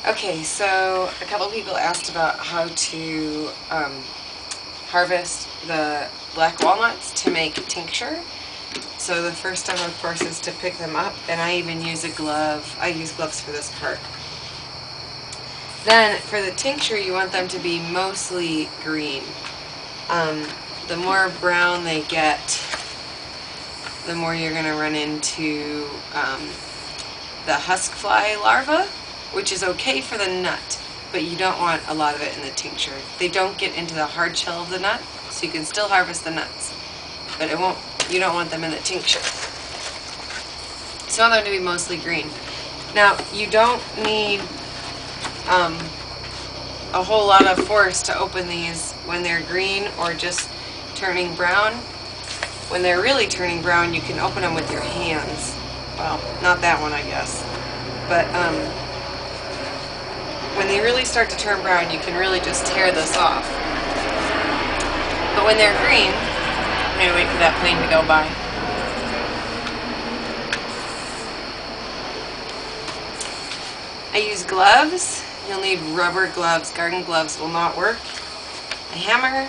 Okay, so a couple people asked about how to harvest the black walnuts to make tincture. So the first step, of course, is to pick them up, and I even use a glove. I use gloves for this part. Then for the tincture, you want them to be mostly green. The more brown they get, the more you're going to run into the husk fly larva, which is okay for the nut, but you don't want a lot of it in the tincture. They don't get into the hard shell of the nut, so you can still harvest the nuts, but you don't want them in the tincture. So you want them to be mostly green. Now, you don't need a whole lot of force to open these when they're green or just turning brown. When they're really turning brown, you can open them with your hands. Well, not that one, I guess. But when they really start to turn brown, you can really just tear this off. But when they're green, I'm going to wait for that plane to go by. I use gloves. You'll need rubber gloves. Garden gloves will not work. A hammer.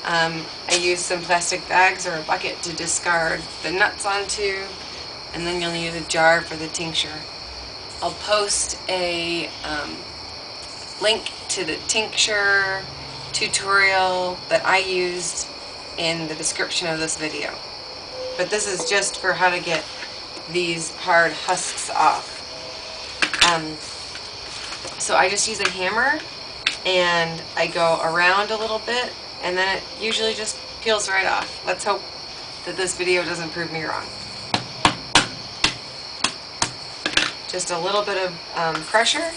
I use some plastic bags or a bucket to discard the nuts onto, and then you'll need a jar for the tincture. I'll post a link to the tincture tutorial that I used in the description of this video. But this is just for how to get these hard husks off. So I just use a hammer and I go around a little bit, and then it usually just peels right off. Let's hope that this video doesn't prove me wrong. Just a little bit of pressure,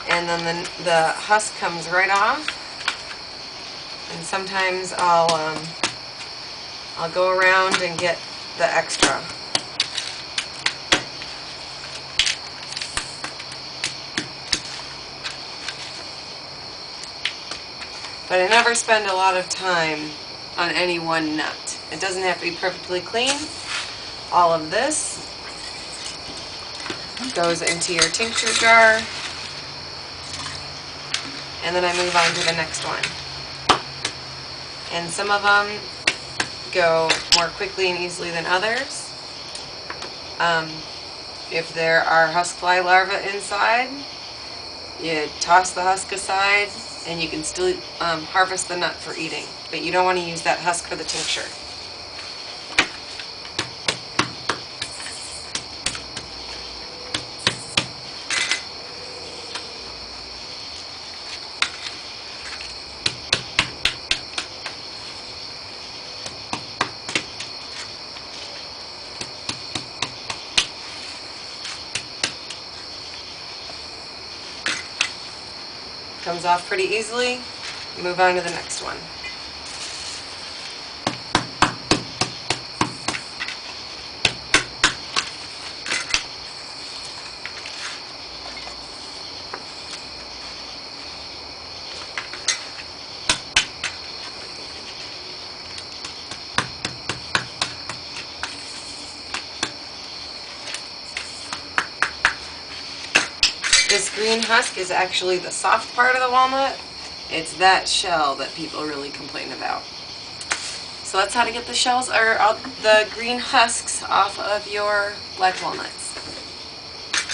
and then the husk comes right off. And sometimes I'll go around and get the extra. But I never spend a lot of time on any one nut. It doesn't have to be perfectly clean. All of this goes into your tincture jar, and then I move on to the next one. And some of them go more quickly and easily than others. If there are husk fly larvae inside, you toss the husk aside, and you can still harvest the nut for eating, but you don't want to use that husk for the tincture. Comes off pretty easily. Move on to the next one. This green husk is actually the soft part of the walnut. It's that shell that people really complain about. So that's how to get the shells or the green husks off of your black walnuts.